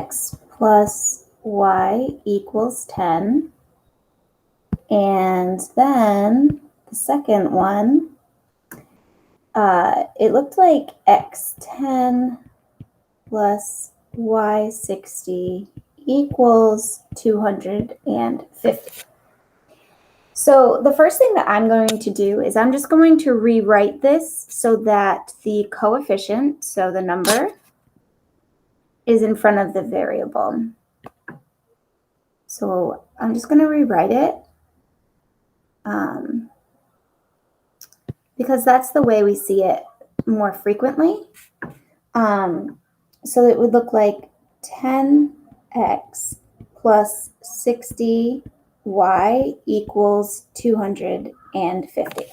x plus y equals 10. And then the second one, it looked like x10 plus y60 equals 250. So the first thing that I'm going to do is I'm just going to rewrite this so that the coefficient, so the number, is in front of the variable. So I'm just going to rewrite it because that's the way we see it more frequently. So it would look like 10x plus 60y equals 250.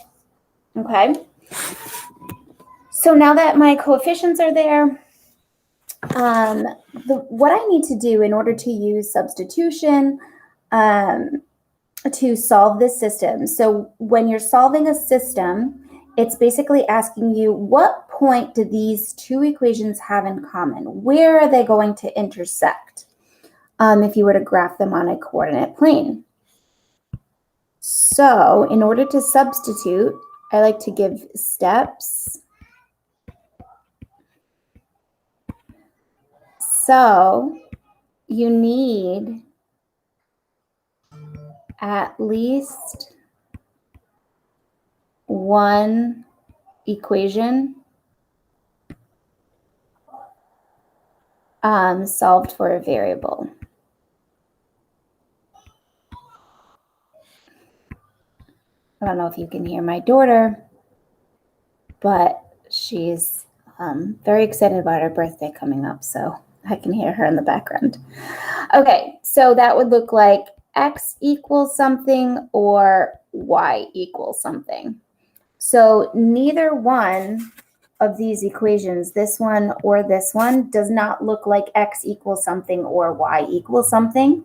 Okay? So now that my coefficients are there, what I need to do in order to use substitution to solve this system. So when you're solving a system, it's basically asking you, what point do these two equations have in common? Where are they going to intersect if you were to graph them on a coordinate plane? So in order to substitute, I like to give steps. So you need at least one equation solved for a variable. I don't know if you can hear my daughter, but she's very excited about her birthday coming up, so I can hear her in the background. Okay, so that would look like x equals something or y equals something. So neither one of these equations, this one or this one, does not look like x equals something or y equals something.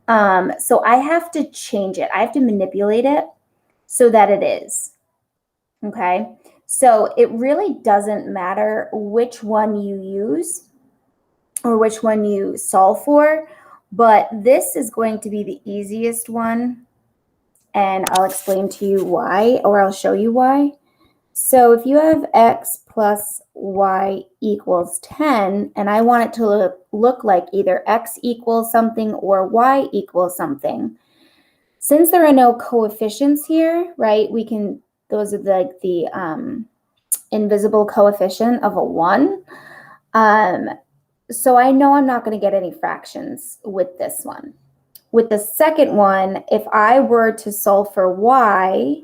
So I have to change it. I have to manipulate it so that it is. Okay, so it really doesn't matter which one you use or which one you solve for, but this is going to be the easiest one, and I'll explain to you why, or I'll show you why. So if you have x plus y equals 10, and I want it to look like either x equals something or y equals something, since there are no coefficients here, right, we can, those are like the invisible coefficient of a 1. So I know I'm not going to get any fractions with this one. With the second one, if I were to solve for y,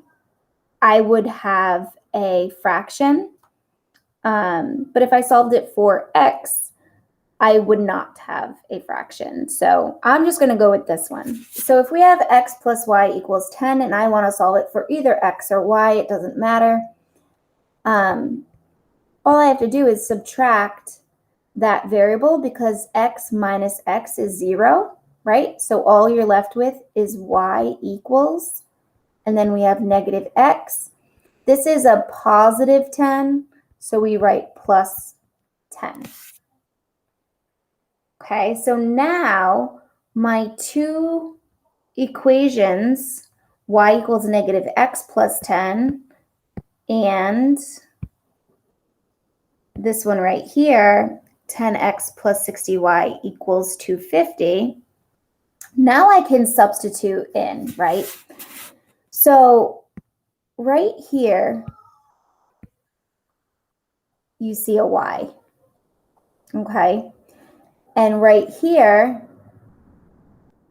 I would have a fraction. But if I solved it for x, I would not have a fraction. So I'm just going to go with this one. So if we have x plus y equals 10, and I want to solve it for either x or y, it doesn't matter. All I have to do is subtract that variable because x minus x is 0, right? So all you're left with is y equals, and then we have negative x. This is a positive 10, so we write plus 10. Okay, so now my two equations, y equals negative x plus 10, and this one right here, 10x plus 60y equals 250. Now I can substitute in, right? So right here, you see a y, okay? And right here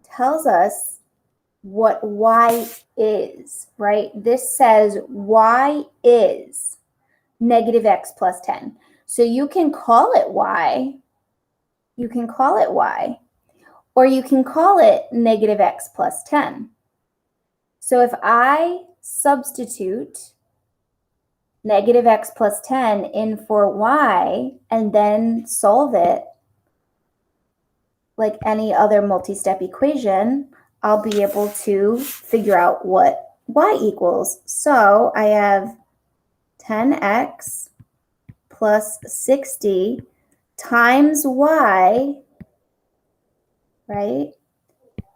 tells us what y is, right? This says y is negative x plus 10. So you can call it y, or you can call it negative x plus 10. So if I substitute negative x plus 10 in for y and then solve it like any other multi-step equation, I'll be able to figure out what y equals. So I have 10x plus 60 times y right?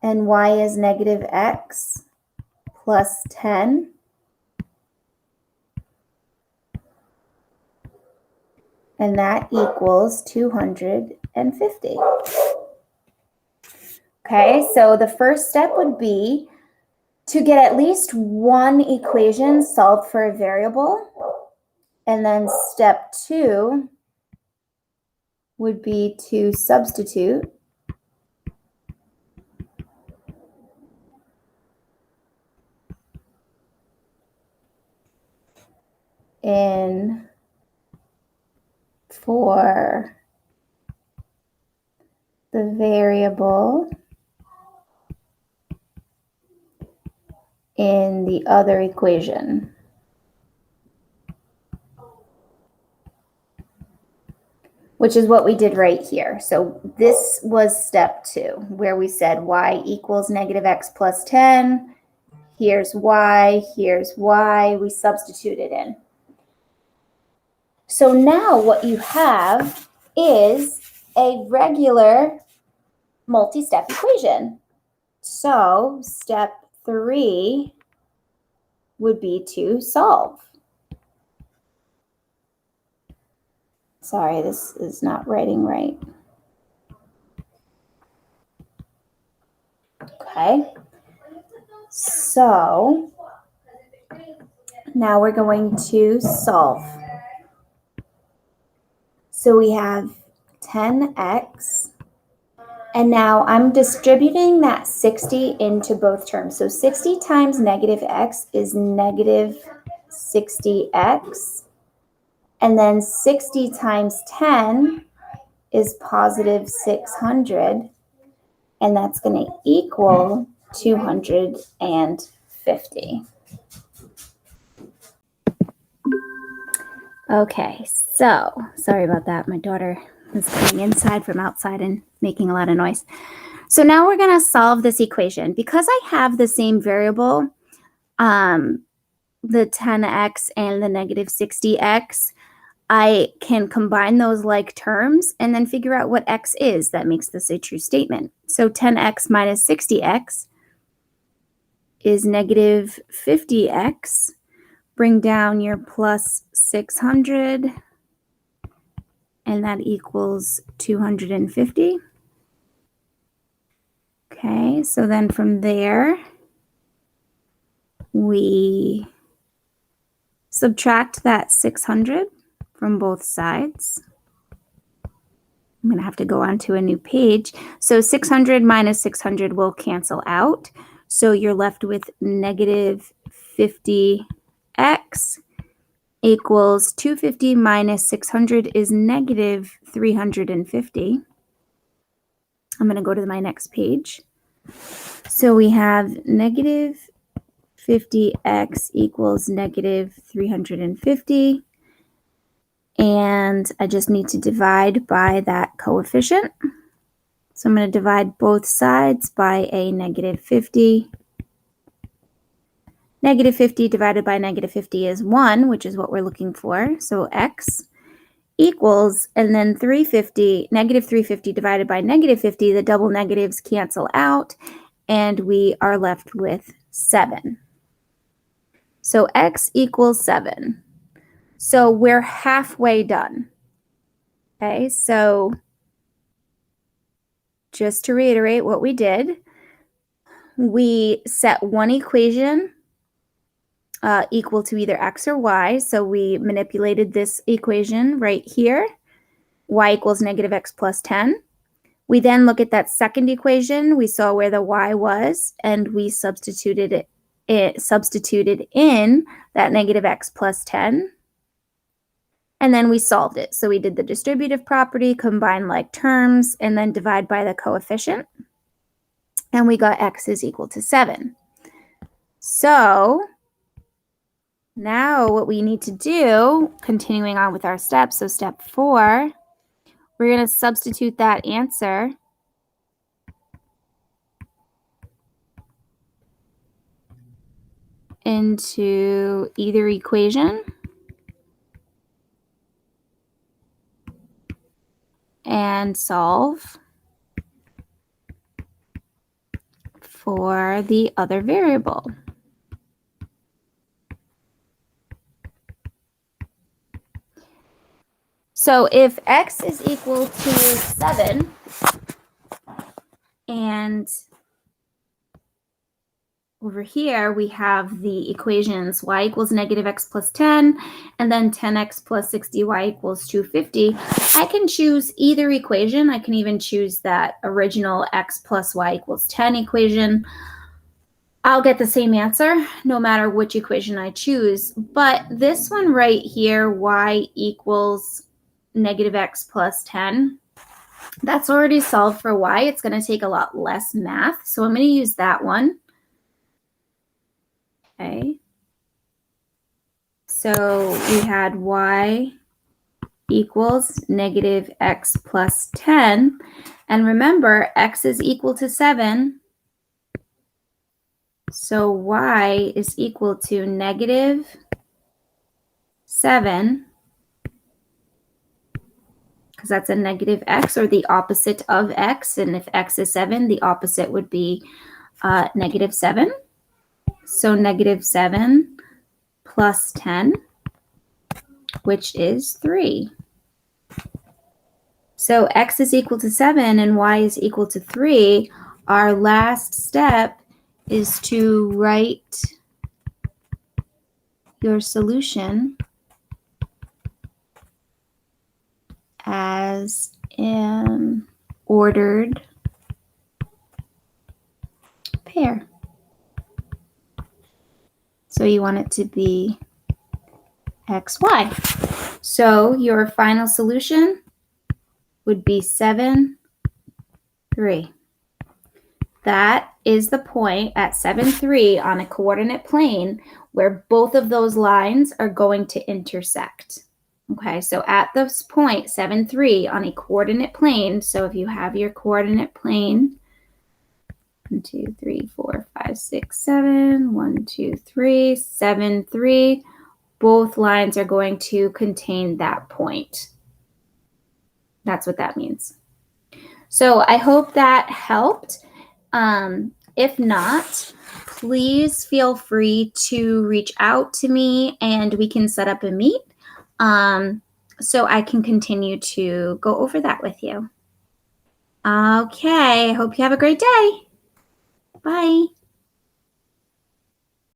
And y is negative x plus 10. And that equals 250. Okay, so the first step would be to get at least one equation solved for a variable. And then step 2 would be to substitute in for the variable in the other equation. Which is what we did right here. So this was step 2, where we said y equals negative x plus 10. Here's y, we substituted in. So now what you have is a regular multi-step equation. So step 3 would be to solve. Sorry, this is not writing right. Okay. So now we're going to solve. So we have 10x, and now I'm distributing that 60 into both terms. So 60 times negative x is negative 60x, and then 60 times 10 is positive 600, and that's going to equal 250. Okay, so sorry about that. My daughter is coming inside from outside and making a lot of noise. So now we're going to solve this equation. Because I have the same variable, the 10x and the negative 60x, I can combine those like terms and then figure out what x is. That makes this a true statement. So 10x minus 60x is negative 50x. Bring down your plus 600, and that equals 250. Okay, so then from there, we subtract that 600 from both sides. I'm going to have to go on to a new page. So 600 minus 600 will cancel out. So you're left with negative 50x equals 250 minus 600 is negative 350. I'm going to go to my next page. So we have negative 50x equals negative 350. And I just need to divide by that coefficient. So I'm going to divide both sides by a negative 50. Negative 50 divided by negative 50 is 1, which is what we're looking for. So x equals, and then 350, negative 350 divided by negative 50, the double negatives cancel out, and we are left with 7. So x equals 7. So we're halfway done. Okay, so just to reiterate what we did, we set one equation equal to either x or y. So we manipulated this equation right here, y equals negative x plus 10. We then look at that second equation. We saw where the y was, and we substituted in that negative x plus 10. And then we solved it. So we did the distributive property, combine like terms, and then divide by the coefficient. And we got x is equal to 7. So now what we need to do, continuing on with our steps, so step 4, we're going to substitute that answer into either equation and solve. for the other variable. So if x is equal to 7 and over here we have the equations y equals negative x plus 10 and then 10x plus 60y equals 250, I can choose either equation. I can even choose that original x plus y equals 10 equation. I'll get the same answer no matter which equation I choose. But this one right here, y equals negative x plus 10, that's already solved for y. It's going to take a lot less math. So I'm going to use that one. Okay. So we had y equals negative x plus 10. And remember, x is equal to 7. So y is equal to negative 7, because that's a negative x, or the opposite of x. And if x is 7, the opposite would be negative 7. So negative 7 plus 10, which is 3. So x is equal to 7 and y is equal to 3. Our last step is to write your solution as an ordered pair. So you want it to be x, y. So your final solution would be 7, 3. That is the point at 7, 3 on a coordinate plane where both of those lines are going to intersect. Okay, so at this point, 7, 3 on a coordinate plane, so if you have your coordinate plane, 1, 2, 3, 4, 5, 6, 7, 1, 2, 3, 7, 3, both lines are going to contain that point. That's what that means. So I hope that helped. If not, please feel free to reach out to me and we can set up a meet so I can continue to go over that with you. Okay, I hope you have a great day. Bye.